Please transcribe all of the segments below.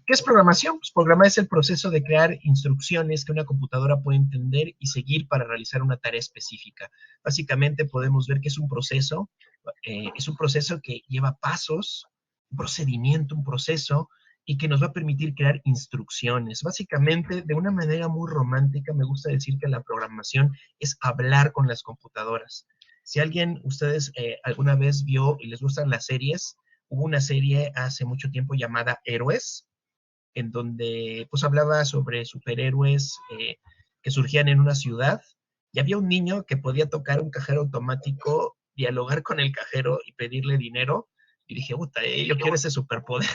¿Qué es programación? Pues programar es el proceso de crear instrucciones que una computadora puede entender y seguir para realizar una tarea específica. Básicamente podemos ver que es un proceso que lleva pasos, un procedimiento, un proceso, y que nos va a permitir crear instrucciones. Básicamente, de una manera muy romántica, me gusta decir que la programación es hablar con las computadoras. Si ustedes alguna vez vio y les gustan las series, hubo una serie hace mucho tiempo llamada Héroes, en donde pues hablaba sobre superhéroes que surgían en una ciudad, y había un niño que podía tocar un cajero automático, dialogar con el cajero y pedirle dinero, y dije, puta, yo quiero ese superpoder.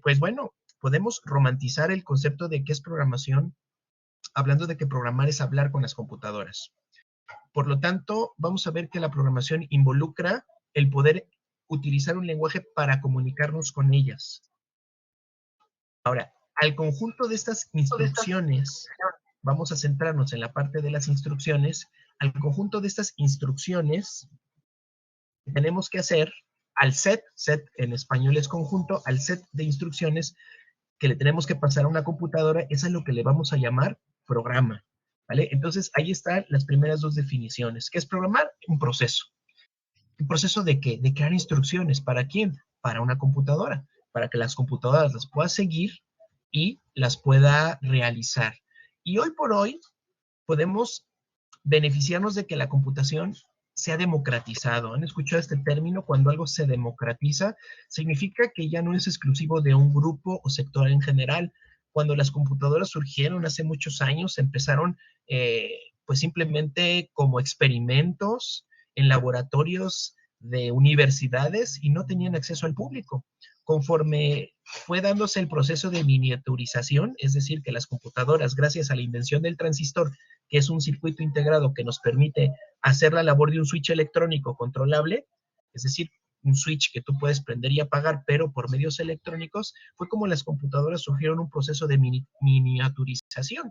Pues bueno, podemos romantizar el concepto de qué es programación, hablando de que programar es hablar con las computadoras. Por lo tanto, vamos a ver que la programación involucra el poder utilizar un lenguaje para comunicarnos con ellas. Ahora, al conjunto de estas instrucciones, vamos a centrarnos en la parte de las instrucciones, al conjunto de estas instrucciones tenemos que hacer al set en español es conjunto, al set de instrucciones que le tenemos que pasar a una computadora, eso es lo que le vamos a llamar programa, ¿vale? Entonces, ahí están las primeras dos definiciones. ¿Qué es programar? Un proceso. ¿Un proceso de qué? De crear instrucciones. ¿Para quién? Para una computadora, para que las computadoras las pueda seguir y las pueda realizar. Y hoy por hoy podemos beneficiarnos de que la computación se ha democratizado. ¿Han escuchado este término? Cuando algo se democratiza, significa que ya no es exclusivo de un grupo o sector en general. Cuando las computadoras surgieron hace muchos años, empezaron pues simplemente como experimentos en laboratorios de universidades y no tenían acceso al público. Conforme fue dándose el proceso de miniaturización, es decir, que las computadoras, gracias a la invención del transistor, que es un circuito integrado que nos permite hacer la labor de un switch electrónico controlable, es decir, un switch que tú puedes prender y apagar, pero por medios electrónicos, fue como las computadoras sufrieron un proceso de miniaturización,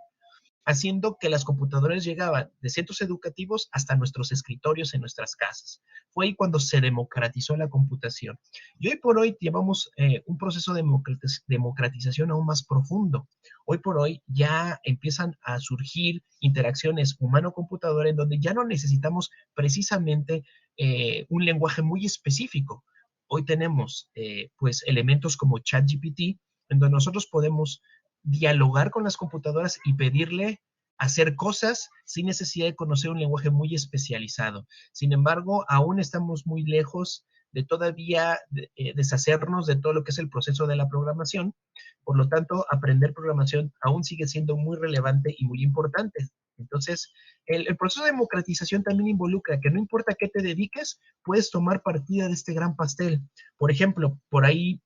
haciendo que las computadoras llegaban de centros educativos hasta nuestros escritorios en nuestras casas. Fue ahí cuando se democratizó la computación. Y hoy por hoy llevamos un proceso de democratización aún más profundo. Hoy por hoy ya empiezan a surgir interacciones humano-computadora en donde ya no necesitamos precisamente un lenguaje muy específico. Hoy tenemos pues elementos como ChatGPT, en donde nosotros podemos dialogar con las computadoras y pedirle hacer cosas sin necesidad de conocer un lenguaje muy especializado. Sin embargo, aún estamos muy lejos de todavía deshacernos de todo lo que es el proceso de la programación. Por lo tanto, aprender programación aún sigue siendo muy relevante y muy importante. Entonces, el proceso de democratización también involucra que no importa qué te dediques, puedes tomar partida de este gran pastel. Por ejemplo, por ahí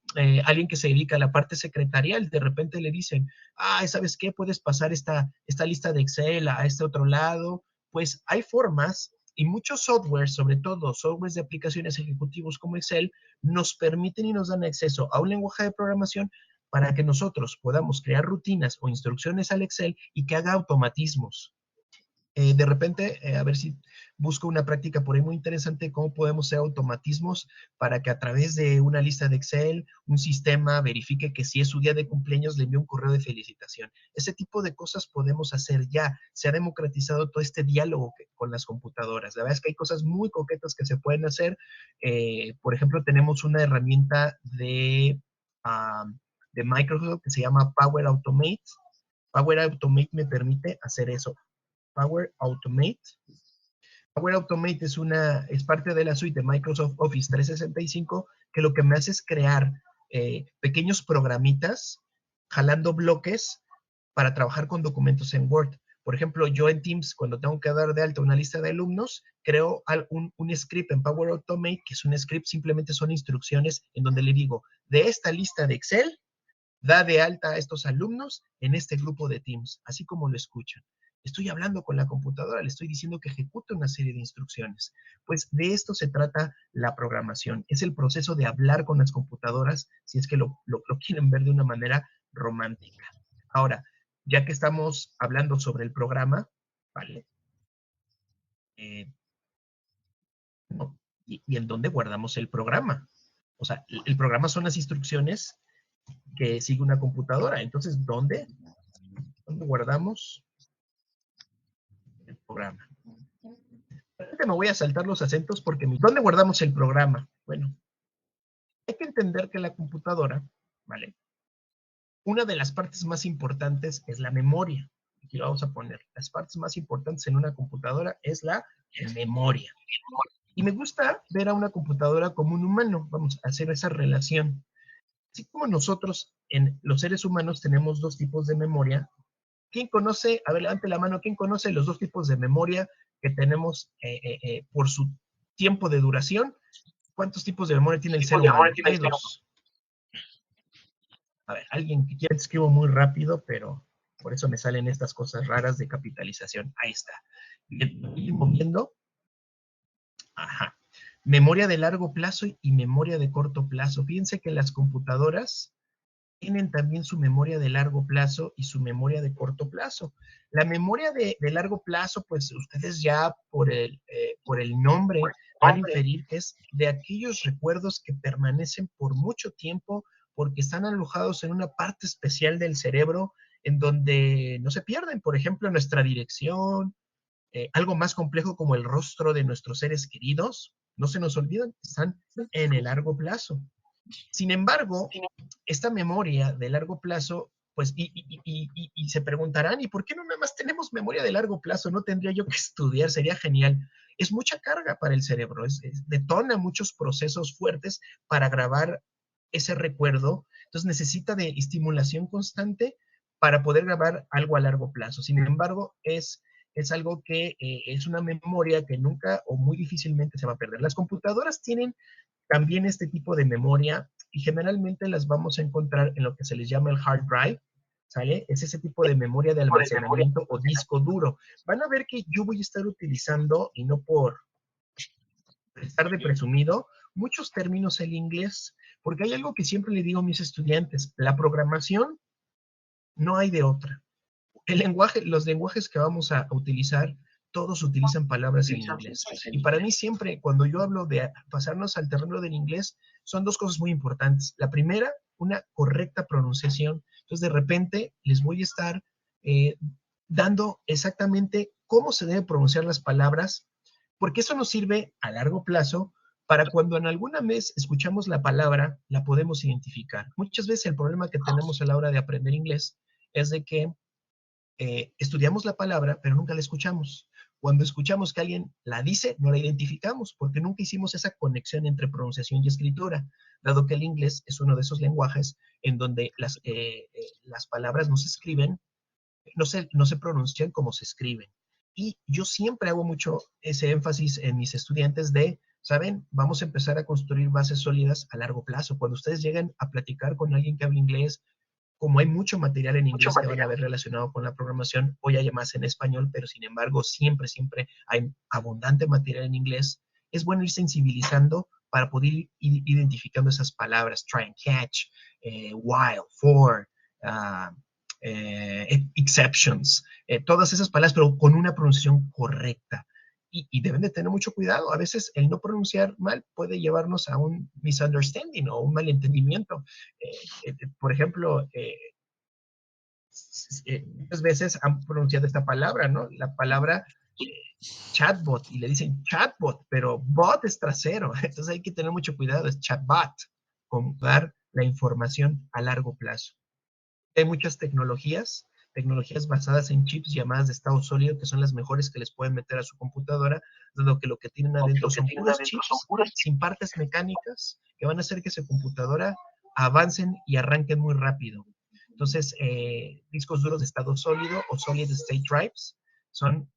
alguien que se dedica a la parte secretarial, de repente le dicen, ¿sabes qué? Puedes pasar esta lista de Excel a este otro lado. Pues hay formas y muchos softwares, sobre todo softwares de aplicaciones ejecutivos como Excel, nos permiten y nos dan acceso a un lenguaje de programación para que nosotros podamos crear rutinas o instrucciones al Excel y que haga automatismos. De repente, a ver si busco una práctica por ahí muy interesante, cómo podemos hacer automatismos para que a través de una lista de Excel, un sistema verifique que si es su día de cumpleaños, le envíe un correo de felicitación. Ese tipo de cosas podemos hacer ya. Se ha democratizado todo este diálogo con las computadoras. La verdad es que hay cosas muy coquetas que se pueden hacer. Por ejemplo, tenemos una herramienta de Microsoft que se llama Power Automate. Power Automate me permite hacer eso. Power Automate. Power Automate es parte de la suite de Microsoft Office 365 que lo que me hace es crear pequeños programitas jalando bloques para trabajar con documentos en Word. Por ejemplo, yo en Teams, cuando tengo que dar de alta una lista de alumnos, creo un script en Power Automate, que es un script, simplemente son instrucciones en donde le digo, de esta lista de Excel, da de alta a estos alumnos en este grupo de Teams, así como lo escuchan. Estoy hablando con la computadora, le estoy diciendo que ejecute una serie de instrucciones. Pues de esto se trata la programación. Es el proceso de hablar con las computadoras, si es que lo quieren ver de una manera romántica. Ahora, ya que estamos hablando sobre el programa, ¿vale? ¿No? ¿Y en dónde guardamos el programa? O sea, el programa son las instrucciones que sigue una computadora. Entonces, ¿dónde guardamos el programa? Me voy a saltar los acentos porque ¿dónde guardamos el programa? Bueno, hay que entender que la computadora, ¿vale? Una de las partes más importantes es la memoria. Aquí lo vamos a poner. Las partes más importantes en una computadora es la memoria. Y me gusta ver a una computadora como un humano. Vamos a hacer esa relación. Así como nosotros, en los seres humanos, tenemos dos tipos de memoria. ¿Quién conoce? A ver, levante la mano. ¿Quién conoce los dos tipos de memoria que tenemos por su tiempo de duración? ¿Cuántos tipos de memoria tiene el ser humano? Hay dos. A ver, alguien que quiera escribo muy rápido, pero por eso me salen estas cosas raras de capitalización. Ahí está. Ir moviendo. Ajá. Memoria de largo plazo y memoria de corto plazo. Fíjense que las computadoras tienen también su memoria de largo plazo y su memoria de corto plazo. La memoria de largo plazo, pues ustedes ya por el nombre van a inferir que es de aquellos recuerdos que permanecen por mucho tiempo porque están alojados en una parte especial del cerebro en donde no se pierden. Por ejemplo, nuestra dirección, algo más complejo como el rostro de nuestros seres queridos, no se nos olvidan, están en el largo plazo. Sin embargo, esta memoria de largo plazo, pues, y se preguntarán, ¿y por qué no nada más tenemos memoria de largo plazo? No tendría yo que estudiar, sería genial. Es mucha carga para el cerebro, detona muchos procesos fuertes para grabar ese recuerdo, entonces necesita de estimulación constante para poder grabar algo a largo plazo. Sin embargo, es algo que es una memoria que nunca o muy difícilmente se va a perder. Las computadoras tienen también este tipo de memoria y generalmente las vamos a encontrar en lo que se les llama el hard drive, ¿sale? Es ese tipo de memoria de almacenamiento o disco duro. Van a ver que yo voy a estar utilizando, y no por estar de presumido, muchos términos en inglés, porque hay algo que siempre le digo a mis estudiantes, la programación no hay de otra. El lenguaje, los lenguajes que vamos a utilizar, todos utilizan palabras en inglés. Y para mí siempre, cuando yo hablo de pasarnos al terreno del inglés, son dos cosas muy importantes. La primera, una correcta pronunciación. Entonces, de repente, les voy a estar eh, dando exactamente cómo se deben pronunciar las palabras, porque eso nos sirve a largo plazo para cuando en alguna vez escuchamos la palabra, la podemos identificar. Muchas veces el problema que tenemos a la hora de aprender inglés es de que estudiamos la palabra, pero nunca la escuchamos. Cuando escuchamos que alguien la dice, no la identificamos, porque nunca hicimos esa conexión entre pronunciación y escritura, dado que el inglés es uno de esos lenguajes en donde las palabras no se escriben, no se pronuncian como se escriben. Y yo siempre hago mucho ese énfasis en mis estudiantes de, ¿saben? Vamos a empezar a construir bases sólidas a largo plazo. Cuando ustedes lleguen a platicar con alguien que habla inglés, como hay mucho material en inglés que van a ver relacionado con la programación, hoy hay más en español, pero sin embargo siempre, siempre hay abundante material en inglés, es bueno ir sensibilizando para poder ir identificando esas palabras, try and catch, while, for, uh, exceptions, todas esas palabras, pero con una pronunciación correcta. Y deben de tener mucho cuidado. A veces el no pronunciar mal puede llevarnos a un misunderstanding o un malentendimiento. Por ejemplo, muchas veces han pronunciado esta palabra, ¿no? La palabra chatbot, y le dicen chatbot, pero bot es trasero. Entonces hay que tener mucho cuidado, es chatbot, con dar la información a largo plazo. Hay muchas tecnologías basadas en chips llamadas de estado sólido, que son las mejores que les pueden meter a su computadora, dado que lo que tienen adentro son puros chips sin partes mecánicas que van a hacer que su computadora avancen y arranquen muy rápido. Entonces, discos duros de estado sólido o solid state drives son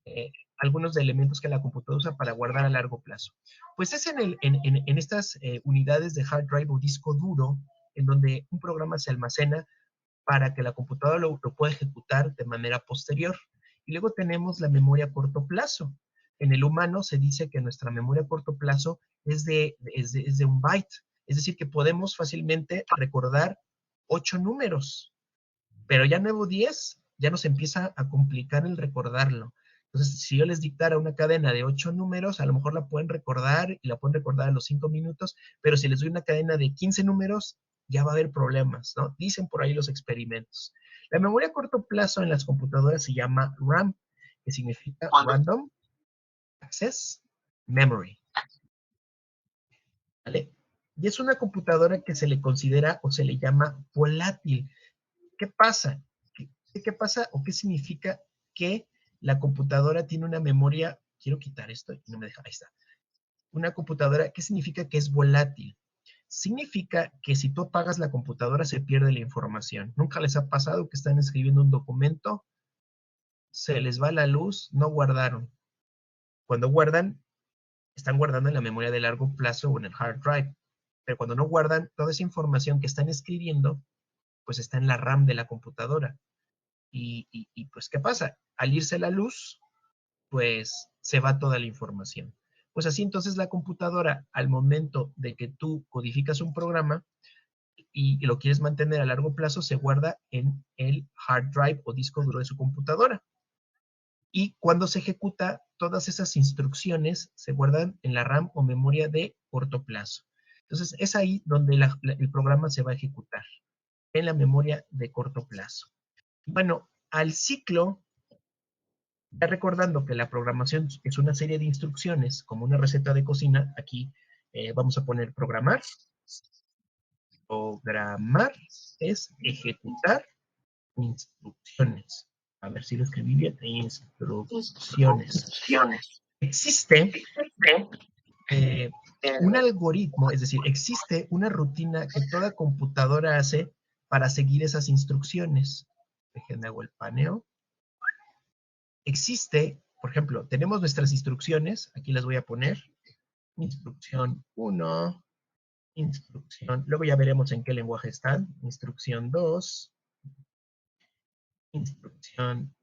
algunos de elementos que la computadora usa para guardar a largo plazo. Pues es en estas unidades de hard drive o disco duro en donde un programa se almacena para que la computadora lo pueda ejecutar de manera posterior. Y luego tenemos la memoria a corto plazo. En el humano se dice que nuestra memoria a corto plazo es de 1 byte. Es decir, que podemos fácilmente recordar 8 números, pero ya nuevo 10, ya nos empieza a complicar el recordarlo. Entonces, si yo les dictara una cadena de 8 números, a lo mejor la pueden recordar y la pueden recordar a los 5 minutos, pero si les doy una cadena de 15 números, ya va a haber problemas, ¿no? Dicen por ahí los experimentos. La memoria a corto plazo en las computadoras se llama RAM, que significa Random Access Memory, ¿vale? Y es una computadora que se le considera o se le llama volátil. ¿Qué pasa? ¿Qué pasa o qué significa que la computadora tiene una memoria? Quiero quitar esto y no me deja, ahí está. Una computadora, ¿qué significa que es volátil? Significa que si tú apagas la computadora se pierde la información. ¿Nunca les ha pasado que están escribiendo un documento, se les va la luz, no guardaron? Cuando guardan, están guardando en la memoria de largo plazo o en el hard drive. Pero cuando no guardan, toda esa información que están escribiendo, pues está en la RAM de la computadora. Y pues, ¿qué pasa? Al irse la luz, pues se va toda la información. Pues así entonces la computadora, al momento de que tú codificas un programa y lo quieres mantener a largo plazo, se guarda en el hard drive o disco duro de su computadora. Y cuando se ejecuta, todas esas instrucciones se guardan en la RAM o memoria de corto plazo. Entonces es ahí donde el programa se va a ejecutar, en la memoria de corto plazo. Bueno, al ciclo, ya recordando que la programación es una serie de instrucciones, como una receta de cocina, aquí vamos a poner programar. Programar es ejecutar instrucciones. A ver si lo escribí bien. Instrucciones. Existe un algoritmo, es decir, existe una rutina que toda computadora hace para seguir esas instrucciones. Déjenme hago el paneo. Existe, por ejemplo, tenemos nuestras instrucciones, aquí las voy a poner. Instrucción 1, instrucción, luego ya veremos en qué lenguaje están. Instrucción 2, instrucción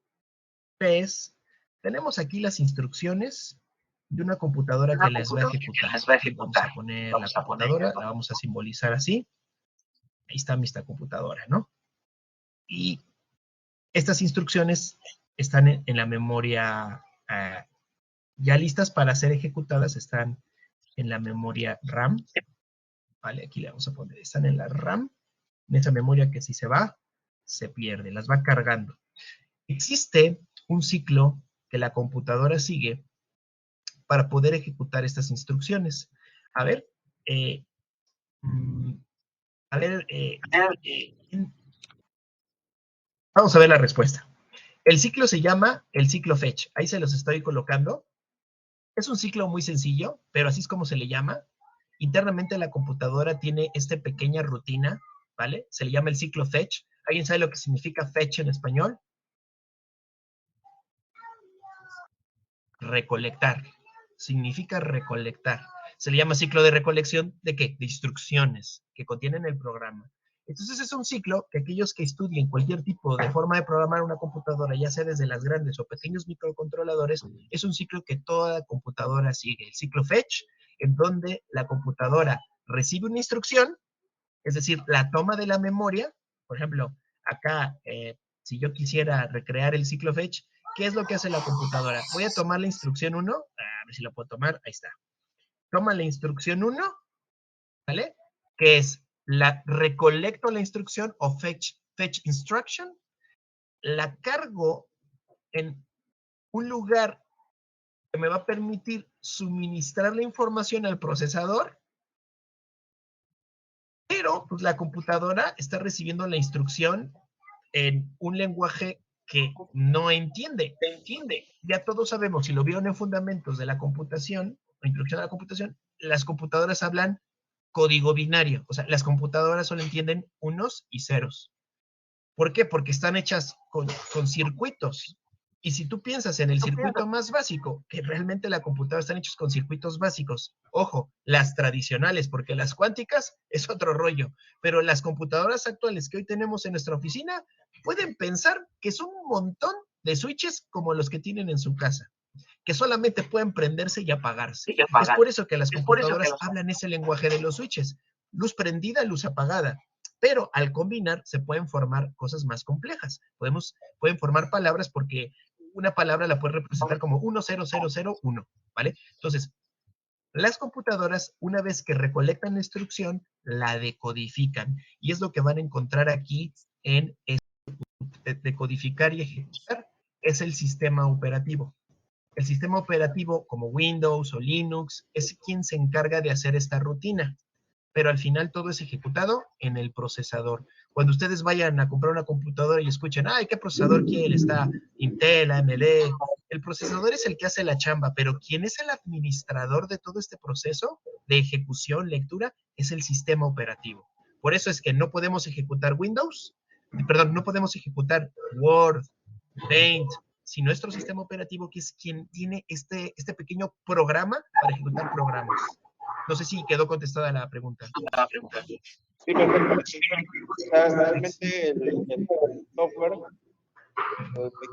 3. Tenemos aquí las instrucciones de una computadora que las va a ejecutar. Aquí vamos a poner la computadora, la vamos a simbolizar así. Ahí está esta computadora, ¿no? Y estas instrucciones están en la memoria ya listas para ser ejecutadas, están en la memoria RAM. Vale, aquí le vamos a poner, están en la RAM, en esa memoria que si se va, se pierde, las va cargando. Existe un ciclo que la computadora sigue para poder ejecutar estas instrucciones. A ver, eh, a ver, vamos a ver la respuesta. El ciclo se llama el ciclo fetch. Ahí se los estoy colocando. Es un ciclo muy sencillo, pero así es como se le llama. Internamente la computadora tiene esta pequeña rutina, ¿vale? Se le llama el ciclo fetch. ¿Alguien sabe lo que significa fetch en español? Recolectar. Significa recolectar. Se le llama ciclo de recolección ¿de qué? De instrucciones que contienen el programa. Entonces es un ciclo que aquellos que estudien cualquier tipo de forma de programar una computadora, ya sea desde las grandes o pequeños microcontroladores, es un ciclo que toda computadora sigue. El ciclo fetch, en donde la computadora recibe una instrucción, es decir, la toma de la memoria. Por ejemplo, acá, si yo quisiera recrear el ciclo fetch, ¿qué es lo que hace la computadora? Voy a tomar la instrucción 1, a ver si la puedo tomar, ahí está. Toma la instrucción 1, ¿vale? Que es recolecto la instrucción o fetch instruction, la cargo en un lugar que me va a permitir suministrar la información al procesador, pero pues la computadora está recibiendo la instrucción en un lenguaje que no entiende. Ya todos sabemos, si lo vieron en fundamentos de la computación, o introducción a la computación, las computadoras hablan código binario. O sea, las computadoras solo entienden unos y ceros. ¿Por qué? Porque están hechas con circuitos. Y si tú piensas en el circuito más básico, que realmente la computadora están hechos con circuitos básicos, ojo, las tradicionales, porque las cuánticas es otro rollo, pero las computadoras actuales que hoy tenemos en nuestra oficina pueden pensar que son un montón de switches como los que tienen en su casa, que solamente pueden prenderse y apagarse. Es por eso que las computadoras hablan ese lenguaje de los switches, luz prendida, luz apagada. Pero al combinar se pueden formar cosas más complejas. Pueden formar palabras porque una palabra la puedes representar como 10001, ¿vale? Entonces, Las computadoras, una vez que recolectan la instrucción, la decodifican. Y es lo que van a encontrar aquí en decodificar y ejecutar, es el sistema operativo. El sistema operativo, como Windows o Linux, es quien se encarga de hacer esta rutina, pero al final todo es ejecutado en el procesador. Cuando ustedes vayan a comprar una computadora y escuchen, ay, ¿qué procesador quiere? Está Intel, AMD. El procesador es el que hace la chamba, pero quien es el administrador de todo este proceso de ejecución, lectura, es el sistema operativo. Por eso es que no podemos ejecutar Windows, perdón, no podemos ejecutar Word, Paint, si nuestro sistema operativo, que es quien tiene este pequeño programa para ejecutar programas. No sé si quedó contestada la pregunta. Sí, perfecto. Realmente el software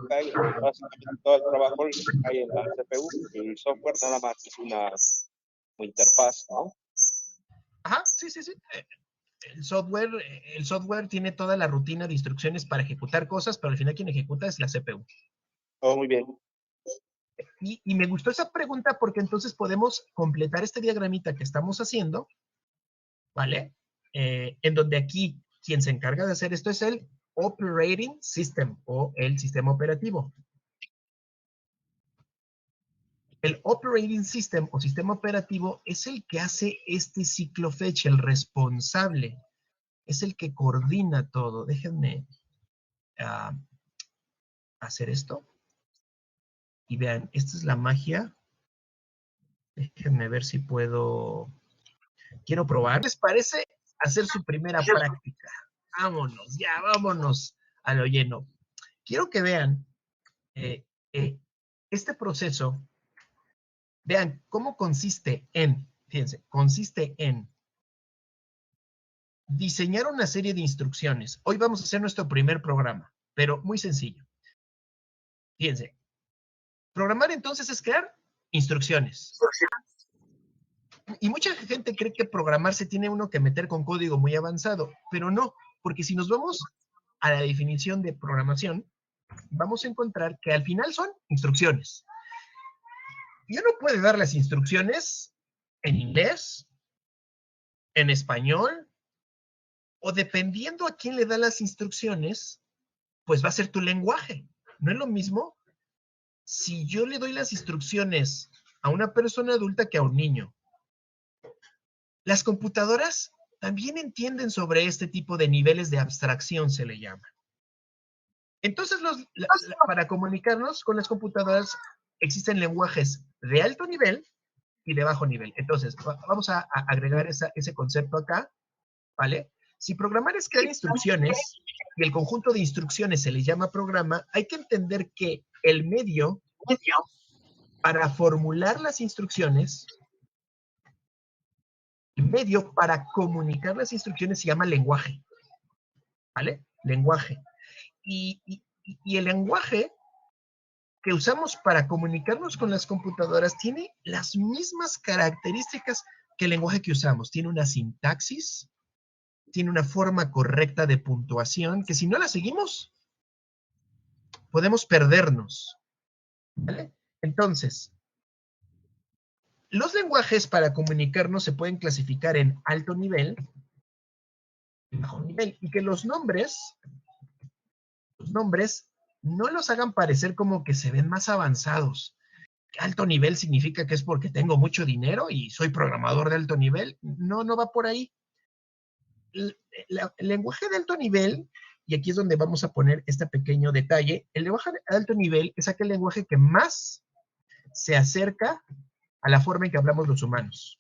cae, básicamente todo el trabajo cae en la CPU, y el software nada más es una interfaz, ¿no? Ajá, sí, sí, sí. El software tiene toda la rutina de instrucciones para ejecutar cosas, pero al final quien ejecuta es la CPU. Todo muy bien. Y me gustó esa pregunta porque entonces podemos completar este diagramita que estamos haciendo, ¿vale? En donde aquí quien se encarga de hacer esto es el Operating System o el sistema operativo. El Operating System o sistema operativo es el que hace este ciclo fetch, el responsable. Es el que coordina todo. Déjenme hacer esto. Y vean, esta es la magia. Déjenme ver si puedo. Quiero probar. ¿Les parece hacer su primera práctica? Vámonos, ya, vámonos a lo lleno. Quiero que vean este proceso. Vean cómo consiste en, fíjense, consiste en diseñar una serie de instrucciones. Hoy vamos a hacer nuestro primer programa, pero muy sencillo. Fíjense, programar entonces es crear instrucciones. Y mucha gente cree que programar se tiene uno que meter con código muy avanzado, pero no, porque si nos vamos a la definición de programación, vamos a encontrar que al final son instrucciones. Y uno puede dar las instrucciones en inglés, en español, o dependiendo a quién le da las instrucciones, pues va a ser tu lenguaje. No es lo mismo si yo le doy las instrucciones a una persona adulta que a un niño. Las computadoras también entienden sobre este tipo de niveles de abstracción, se le llama. Entonces, para comunicarnos con las computadoras existen lenguajes de alto nivel y de bajo nivel. Entonces, vamos a agregar ese concepto acá, ¿vale? Si programar es crear instrucciones y el conjunto de instrucciones se le llama programa, hay que entender que el medio para formular las instrucciones, el medio para comunicar las instrucciones se llama lenguaje, ¿vale? Lenguaje. Y el lenguaje que usamos para comunicarnos con las computadoras tiene las mismas características que el lenguaje que usamos. Tiene una sintaxis, tiene una forma correcta de puntuación, que si no la seguimos, podemos perdernos, ¿vale? Entonces, los lenguajes para comunicarnos se pueden clasificar en alto nivel y bajo nivel, y que los nombres no los hagan parecer como que se ven más avanzados. Alto nivel significa que es porque tengo mucho dinero y soy programador de alto nivel. No, no va por ahí. El lenguaje de alto nivel, y aquí es donde vamos a poner este pequeño detalle, el lenguaje de alto nivel es aquel lenguaje que más se acerca a la forma en que hablamos los humanos.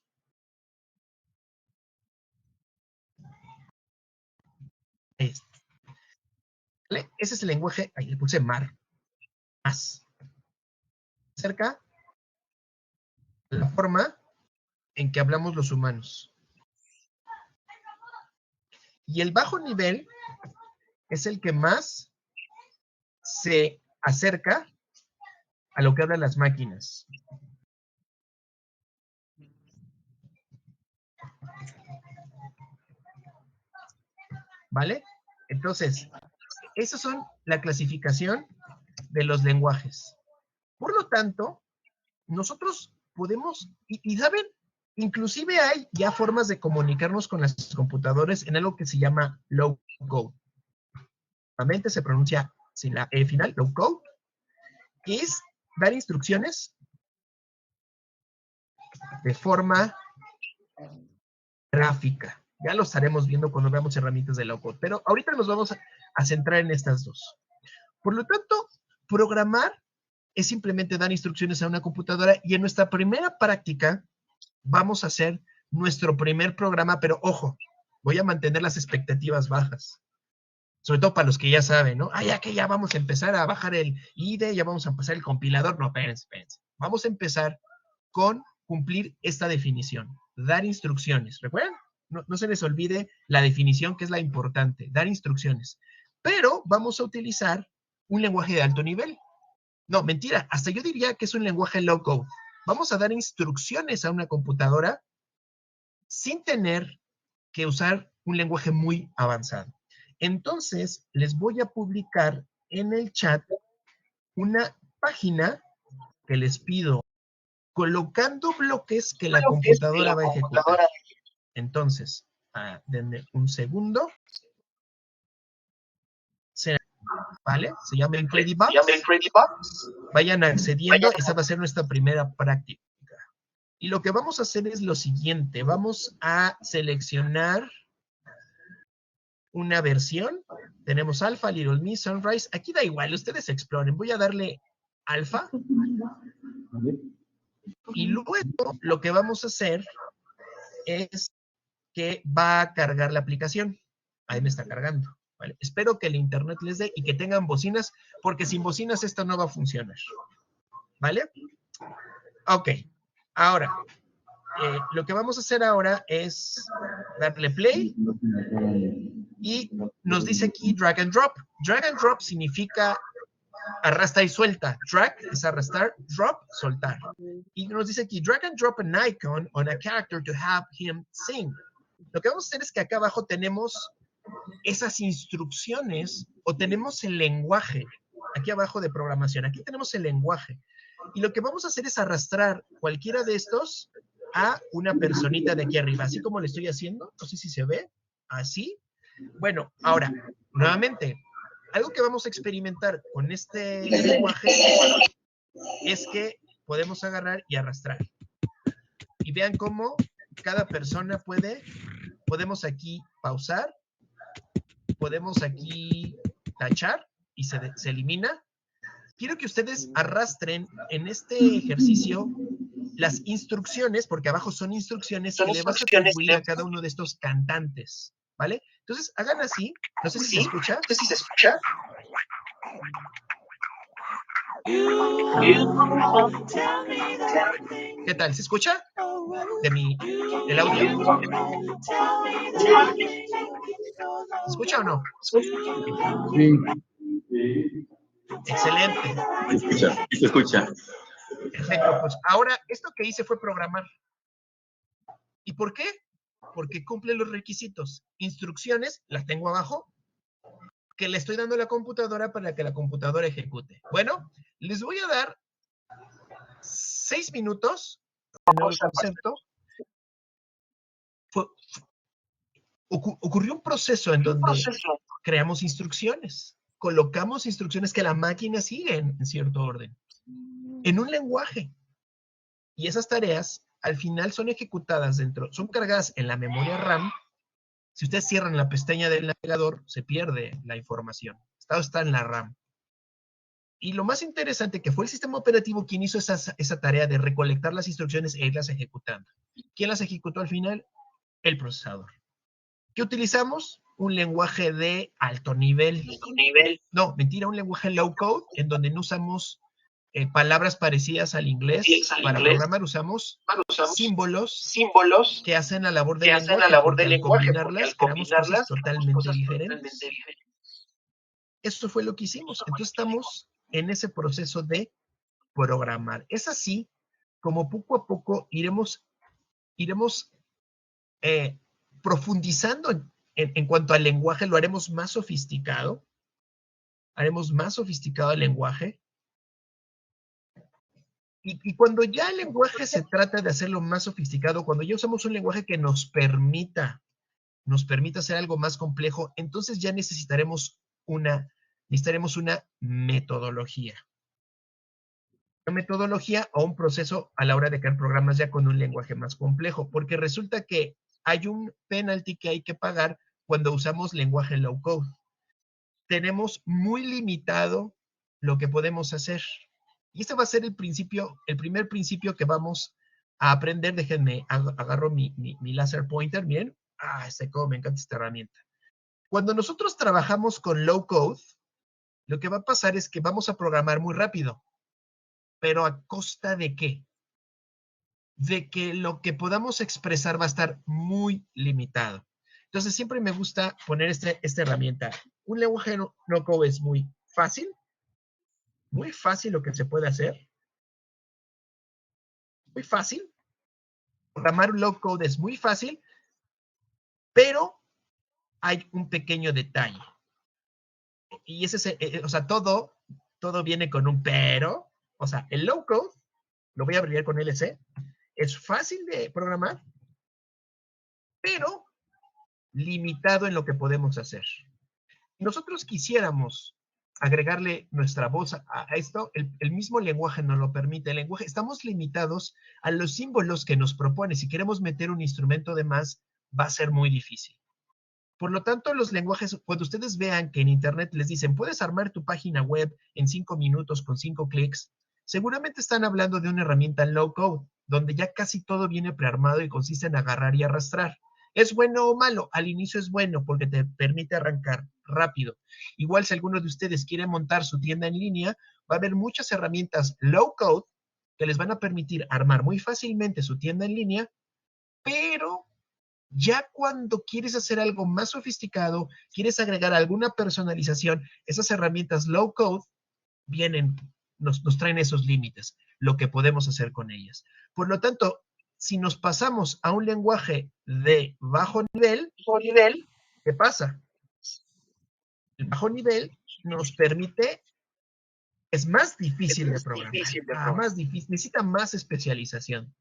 Ese es el lenguaje, ahí le puse mar, más. Cerca la forma en que hablamos los humanos. Y el bajo nivel es el que más se acerca a lo que hablan las máquinas. ¿Vale? Entonces, esas son la clasificación de los lenguajes. Por lo tanto, nosotros podemos, y ¿saben? Inclusive hay ya formas de comunicarnos con las computadoras en algo que se llama low code. Normalmente se pronuncia sin la E final, low code, que es dar instrucciones de forma gráfica. Ya lo estaremos viendo cuando veamos herramientas de low code, pero ahorita nos vamos a centrar en estas dos. Por lo tanto, programar es simplemente dar instrucciones a una computadora y en nuestra primera práctica vamos a hacer nuestro primer programa, pero ojo, voy a mantener las expectativas bajas. Sobre todo para los que ya saben, ¿no? Ah, ya que ya vamos a empezar a bajar el IDE, ya vamos a empezar el compilador. No, espérense, espérense. Vamos a empezar con cumplir esta definición, dar instrucciones. ¿Recuerdan? No se les olvide la definición, que es la importante, dar instrucciones. Pero vamos a utilizar un lenguaje de alto nivel. No, mentira, hasta yo diría que es un lenguaje low code. Vamos a dar instrucciones a una computadora sin tener que usar un lenguaje muy avanzado. Entonces, les voy a publicar en el chat una página que les pido, colocando bloques que la computadora va a ejecutar. Entonces, denme un segundo. ¿Vale? Se llama IncrediBox. Vayan accediendo, esa va a ser nuestra primera práctica. Y lo que vamos a hacer es lo siguiente, vamos a seleccionar una versión. Tenemos Alpha, Little Me, Sunrise. Aquí da igual, ustedes exploren. Voy a darle Alpha. Y luego lo que vamos a hacer es que va a cargar la aplicación. Ahí me está cargando. ¿Vale? Espero que el internet les dé y que tengan bocinas, porque sin bocinas esta no va a funcionar. ¿Vale? Ok. Ahora, lo que vamos a hacer ahora es darle play y nos dice aquí drag and drop. Drag and drop significa arrastra y suelta. Drag es arrastrar, drop, soltar. Y nos dice aquí, drag and drop an icon on a character to have him sing. Lo que vamos a hacer es que acá abajo tenemos esas instrucciones o tenemos el lenguaje. Aquí abajo de programación, aquí tenemos el lenguaje. Y lo que vamos a hacer es arrastrar cualquiera de estos a una personita de aquí arriba, así como le estoy haciendo. No sé si se ve, así. Bueno, ahora, nuevamente, algo que vamos a experimentar con este lenguaje es que podemos agarrar y arrastrar. Y vean cómo cada persona podemos aquí pausar, podemos aquí tachar y se elimina. Quiero que ustedes arrastren en este ejercicio las instrucciones, porque abajo son instrucciones que le vas a atribuir a cada uno de estos cantantes, ¿vale? Entonces, hagan así. No sé si se escucha. No sé si se escucha. ¿Qué tal? ¿Se escucha? ¿El audio? ¿Se escucha o no? Sí. Excelente. Se escucha. Perfecto, pues ahora esto que hice fue programar. ¿Y por qué? Porque cumple los requisitos. Instrucciones, las tengo abajo, que le estoy dando a la computadora para que la computadora ejecute. Bueno, les voy a dar 6 minutos de nuevo el concepto. Ocurrió un proceso en donde creamos instrucciones, colocamos instrucciones que la máquina sigue en cierto orden, en un lenguaje. Y esas tareas al final son ejecutadas son cargadas en la memoria RAM. Si ustedes cierran la pestaña del navegador, se pierde la información. Está en la RAM. Y lo más interesante que fue el sistema operativo quien hizo esa tarea de recolectar las instrucciones e irlas ejecutando. ¿Quién las ejecutó al final? El procesador. ¿Qué utilizamos? Un lenguaje de alto nivel. No, mentira, un lenguaje low code en donde no usamos palabras parecidas al inglés. Para programar usamos símbolos que hacen la labor del lenguaje, al combinarlas creamos cosas totalmente diferentes. Eso fue lo que hicimos. Entonces estamos en ese proceso de programar. Es así como poco a poco iremos profundizando en cuanto al lenguaje, lo haremos más sofisticado. Haremos más sofisticado el lenguaje. Y cuando ya el lenguaje se trata de hacerlo más sofisticado, cuando ya usamos un lenguaje que nos permita hacer algo más complejo, entonces ya necesitaremos una metodología. Una metodología o un proceso a la hora de crear programas ya con un lenguaje más complejo, porque resulta que hay un penalty que hay que pagar cuando usamos lenguaje low code. Tenemos muy limitado lo que podemos hacer. Y este va a ser el primer principio que vamos a aprender. Déjenme, agarro mi laser pointer, miren. Me encanta esta herramienta. Cuando nosotros trabajamos con low code, lo que va a pasar es que vamos a programar muy rápido. ¿Pero a costa de qué? De que lo que podamos expresar va a estar muy limitado. Entonces, siempre me gusta poner esta herramienta. Un lenguaje no code es muy fácil lo que se puede hacer. Muy fácil. Programar un low code es muy fácil, pero hay un pequeño detalle. Y ese es, o sea, todo viene con un pero. O sea, el low code, lo voy a abreviar con LC, es fácil de programar, pero limitado en lo que podemos hacer. Nosotros quisiéramos agregarle nuestra voz a esto, el mismo lenguaje nos lo permite. El lenguaje, estamos limitados a los símbolos que nos propone. Si queremos meter un instrumento de más, va a ser muy difícil. Por lo tanto, los lenguajes, cuando ustedes vean que en Internet les dicen, puedes armar tu página web en 5 minutos con 5 clics, seguramente están hablando de una herramienta low code, donde ya casi todo viene prearmado y consiste en agarrar y arrastrar. ¿Es bueno o malo? Al inicio es bueno porque te permite arrancar rápido. Igual si alguno de ustedes quiere montar su tienda en línea, va a haber muchas herramientas low code que les van a permitir armar muy fácilmente su tienda en línea, pero ya cuando quieres hacer algo más sofisticado, quieres agregar alguna personalización, esas herramientas low code nos traen esos límites, lo que podemos hacer con ellas. Por lo tanto, si nos pasamos a un lenguaje de bajo nivel, ¿qué pasa? El bajo nivel nos permite, es más difícil de programar, más difícil, necesita más especialización,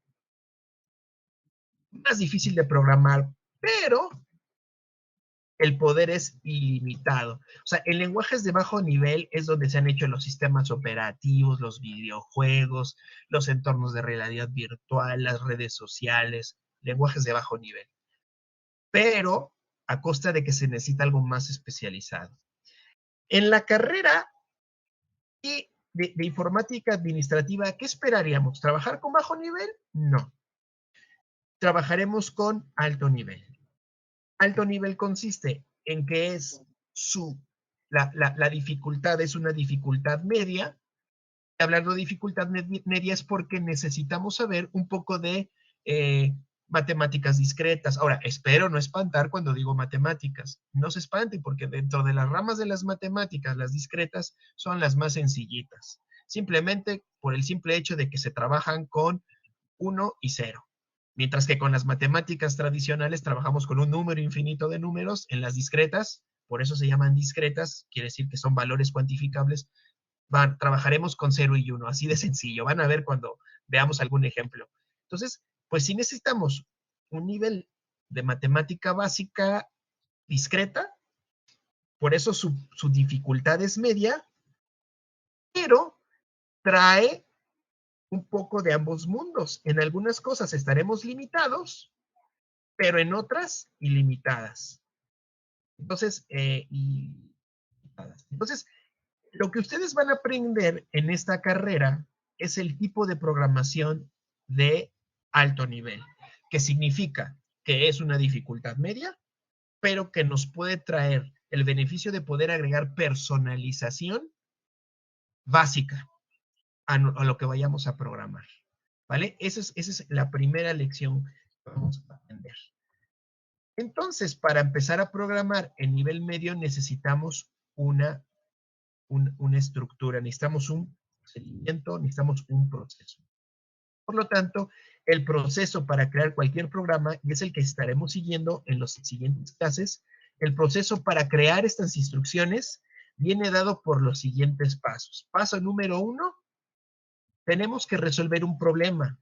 más difícil de programar, pero el poder es ilimitado. O sea, en lenguajes de bajo nivel es donde se han hecho los sistemas operativos, los videojuegos, los entornos de realidad virtual, las redes sociales, lenguajes de bajo nivel. Pero a costa de que se necesita algo más especializado. En la carrera de informática administrativa, ¿qué esperaríamos? ¿Trabajar con bajo nivel? No. Trabajaremos con alto nivel. Alto nivel consiste en que es la dificultad es una dificultad media. Hablando de dificultad media es porque necesitamos saber un poco de matemáticas discretas. Ahora, espero no espantar cuando digo matemáticas. No se espanten porque dentro de las ramas de las matemáticas, las discretas son las más sencillitas. Simplemente por el simple hecho de que se trabajan con 1 y 0. Mientras que con las matemáticas tradicionales trabajamos con un número infinito de números. En las discretas, por eso se llaman discretas, quiere decir que son valores cuantificables, trabajaremos con 0 y 1, así de sencillo. Van a ver cuando veamos algún ejemplo. Entonces, pues sí necesitamos un nivel de matemática básica discreta, por eso su dificultad es media, pero trae un poco de ambos mundos. En algunas cosas estaremos limitados, pero en otras ilimitadas. Entonces, lo que ustedes van a aprender en esta carrera es el tipo de programación de alto nivel, que significa que es una dificultad media, pero que nos puede traer el beneficio de poder agregar personalización básica a lo que vayamos a programar. ¿Vale? Esa es la primera lección que vamos a aprender. Entonces, para empezar a programar en nivel medio necesitamos una estructura, necesitamos un procedimiento, necesitamos un proceso. Por lo tanto, el proceso para crear cualquier programa, y es el que estaremos siguiendo en los siguientes clases, el proceso para crear estas instrucciones viene dado por los siguientes pasos. Paso número 1, tenemos que resolver un problema.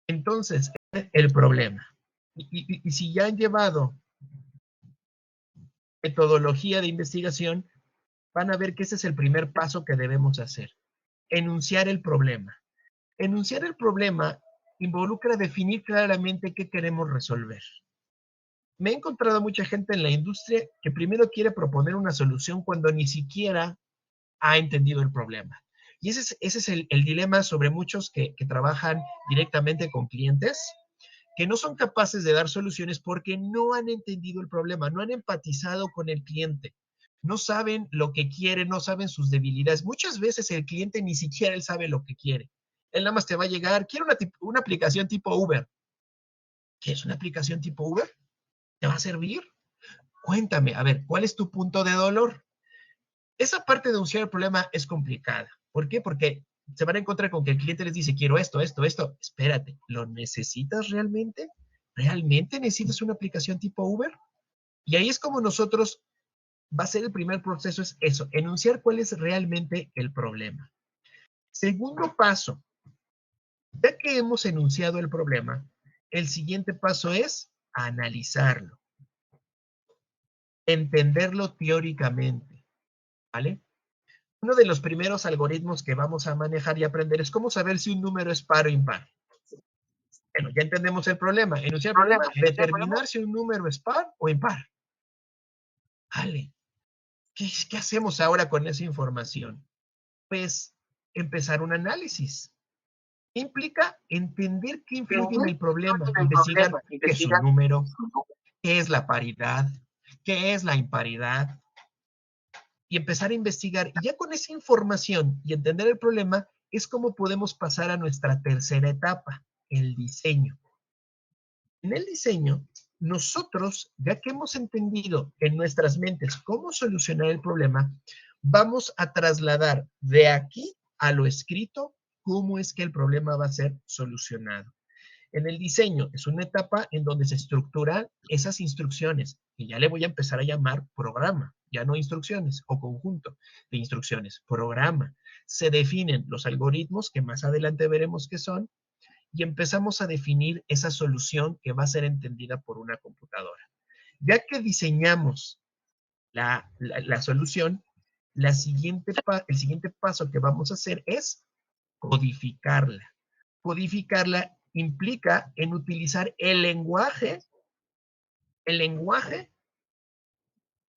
Entonces, el problema. Y si ya han llevado metodología de investigación, van a ver que ese es el primer paso que debemos hacer. Enunciar el problema. Enunciar el problema involucra definir claramente qué queremos resolver. Me he encontrado mucha gente en la industria que primero quiere proponer una solución cuando ni siquiera ha entendido el problema. Y ese es el dilema sobre muchos que trabajan directamente con clientes, que no son capaces de dar soluciones porque no han entendido el problema, no han empatizado con el cliente, no saben lo que quiere, no saben sus debilidades. Muchas veces el cliente ni siquiera él sabe lo que quiere. Él nada más te va a llegar, quiero una aplicación tipo Uber. ¿Qué es una aplicación tipo Uber? ¿Te va a servir? Cuéntame, a ver, ¿cuál es tu punto de dolor? Esa parte de denunciar el problema es complicada. ¿Por qué? Porque se van a encontrar con que el cliente les dice, quiero esto, esto, esto. Espérate, ¿lo necesitas realmente? ¿Realmente necesitas una aplicación tipo Uber? Y ahí es como nosotros, va a ser el primer proceso, es eso, enunciar cuál es realmente el problema. Segundo paso, ya que hemos enunciado el problema, el siguiente paso es analizarlo, entenderlo teóricamente, ¿vale? Uno de los primeros algoritmos que vamos a manejar y aprender es cómo saber si un número es par o impar. Bueno, ya entendemos el problema. Enunciar el problema, determinar si un número es par o impar. Vale. ¿Qué hacemos ahora con esa información? Pues empezar un análisis. ¿Qué implica? Entender qué influye en el problema, investigar qué es un número, qué es la paridad, qué es la imparidad, y empezar a investigar. Y ya con esa información y entender el problema, es como podemos pasar a nuestra tercera etapa, el diseño. En el diseño, nosotros, ya que hemos entendido en nuestras mentes cómo solucionar el problema, vamos a trasladar de aquí a lo escrito cómo es que el problema va a ser solucionado. En el diseño es una etapa en donde se estructuran esas instrucciones, y ya le voy a empezar a llamar programa, ya no instrucciones o conjunto de instrucciones, programa. Se definen los algoritmos que más adelante veremos qué son, y empezamos a definir esa solución que va a ser entendida por una computadora. Ya que diseñamos la solución, el siguiente paso que vamos a hacer es codificarla. Codificarla implica en utilizar el lenguaje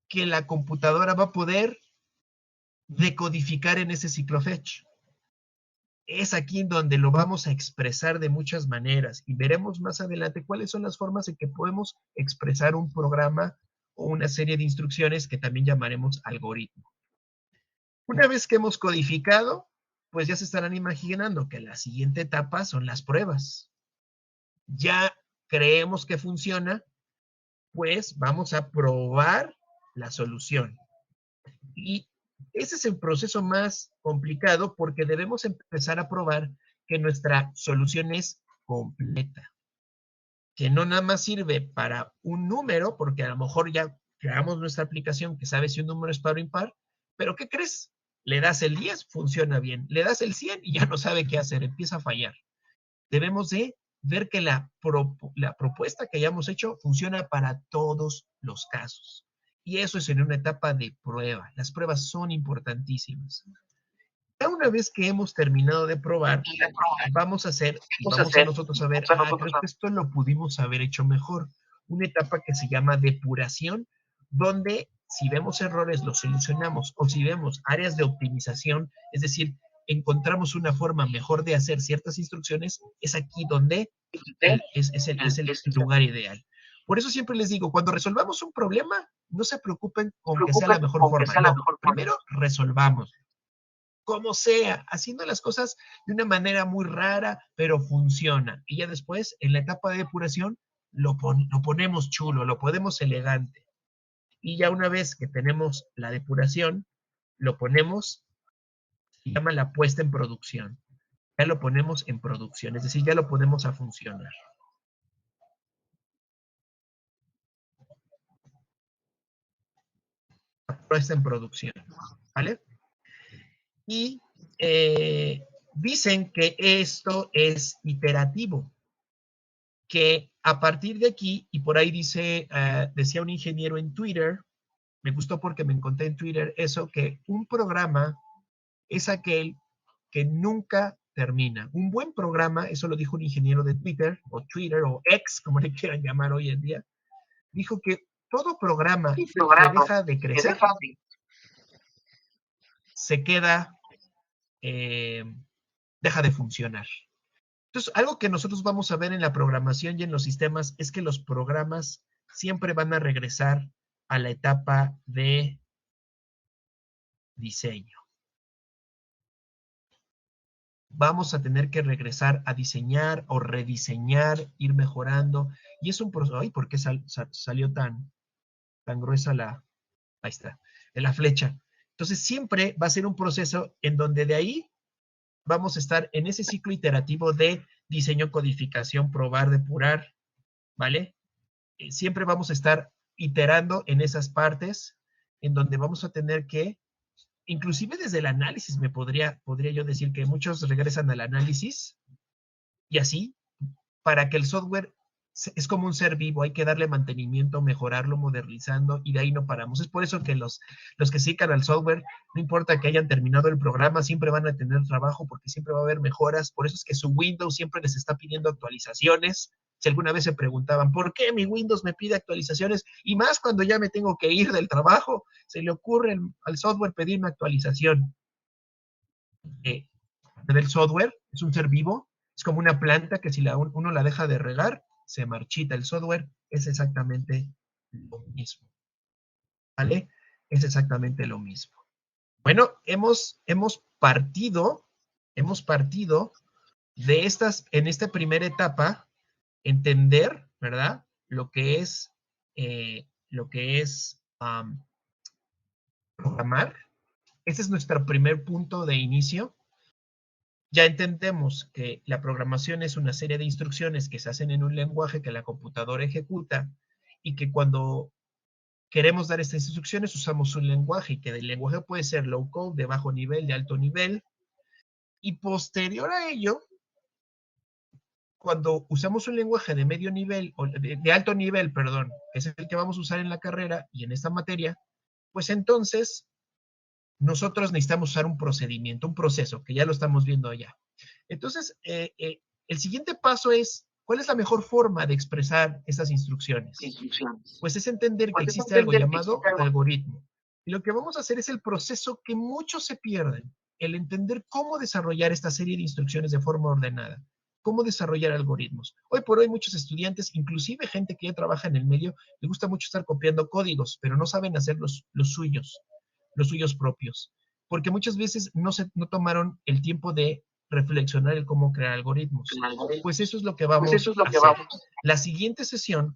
que la computadora va a poder decodificar en ese ciclo fetch. Es aquí en donde lo vamos a expresar de muchas maneras y veremos más adelante cuáles son las formas en que podemos expresar un programa o una serie de instrucciones que también llamaremos algoritmo. Una vez que hemos codificado, pues ya se estarán imaginando que la siguiente etapa son las pruebas. Ya creemos que funciona, pues vamos a probar la solución. Y ese es el proceso más complicado porque debemos empezar a probar que nuestra solución es completa, que no nada más sirve para un número, porque a lo mejor ya creamos nuestra aplicación que sabe si un número es par o impar, pero ¿qué crees? Le das el 10, funciona bien, le das el 100 y ya no sabe qué hacer, empieza a fallar. Debemos de ver que la propuesta que hayamos hecho funciona para todos los casos. Y eso es en una etapa de prueba. Las pruebas son importantísimas. Ya una vez que hemos terminado de probar, vamos a nosotros a ver, creo que esto lo pudimos haber hecho mejor. Una etapa que se llama depuración, donde si vemos errores los solucionamos, o si vemos áreas de optimización, es decir, encontramos una forma mejor de hacer ciertas instrucciones, es aquí donde es el lugar ideal. Por eso siempre les digo, cuando resolvamos un problema, no se preocupen con que sea la mejor forma. No, primero resolvamos, como sea, haciendo las cosas de una manera muy rara, pero funciona. Y ya después, en la etapa de depuración, lo ponemos chulo, lo ponemos elegante. Y ya una vez que tenemos la depuración, lo ponemos, se llama la puesta en producción. Ya lo ponemos en producción, es decir, ya lo ponemos a funcionar. La puesta en producción, ¿vale? Y dicen que esto es iterativo, que a partir de aquí, y por ahí dice, decía un ingeniero en Twitter, me gustó porque me encontré en Twitter eso, que un programa es aquel que nunca termina. Un buen programa, eso lo dijo un ingeniero de Twitter, o X, como le quieran llamar hoy en día, dijo que todo programa que deja de crecer se queda, deja de funcionar. Entonces, algo que nosotros vamos a ver en la programación y en los sistemas es que los programas siempre van a regresar a la etapa de diseño. Vamos a tener que regresar a diseñar o rediseñar, ir mejorando. Y es un proceso. Ay, ¿por qué salió tan gruesa la... Ahí está, la flecha. Entonces, siempre va a ser un proceso en donde de ahí vamos a estar en ese ciclo iterativo de diseño, codificación, probar, depurar, ¿vale? Siempre vamos a estar iterando en esas partes en donde vamos a tener que, inclusive desde el análisis, podría yo decir que muchos regresan al análisis y así, para que el software es como un ser vivo, hay que darle mantenimiento, mejorarlo, modernizando, y de ahí no paramos. Es por eso que los que se dedican al software, no importa que hayan terminado el programa, siempre van a tener trabajo porque siempre va a haber mejoras. Por eso es que su Windows siempre les está pidiendo actualizaciones. Si alguna vez se preguntaban, ¿por qué mi Windows me pide actualizaciones? Y más cuando ya me tengo que ir del trabajo, se le ocurre al software pedirme actualización. Del software es un ser vivo, es como una planta que si uno la deja de regar, se marchita. El software es exactamente lo mismo, ¿vale? Es exactamente lo mismo. Bueno, hemos partido de estas, en esta primera etapa, entender, ¿verdad? Lo que es programar. Ese es nuestro primer punto de inicio. Ya entendemos que la programación es una serie de instrucciones que se hacen en un lenguaje que la computadora ejecuta y que cuando queremos dar estas instrucciones usamos un lenguaje y que el lenguaje puede ser low code, de bajo nivel, de alto nivel. Y posterior a ello, cuando usamos un lenguaje de medio nivel, o de alto nivel, perdón, que es el que vamos a usar en la carrera y en esta materia, pues entonces nosotros necesitamos usar un procedimiento, un proceso, que ya lo estamos viendo allá. Entonces, el siguiente paso es, ¿cuál es la mejor forma de expresar esas instrucciones? Pues es entender que existe algo llamado algoritmo. Y lo que vamos a hacer es el proceso que muchos se pierden, el entender cómo desarrollar esta serie de instrucciones de forma ordenada, cómo desarrollar algoritmos. Hoy por hoy muchos estudiantes, inclusive gente que ya trabaja en el medio, le gusta mucho estar copiando códigos, pero no saben hacer los suyos propios, porque muchas veces no tomaron el tiempo de reflexionar en cómo crear algoritmos. Pues eso es lo que vamos a hacer. La siguiente sesión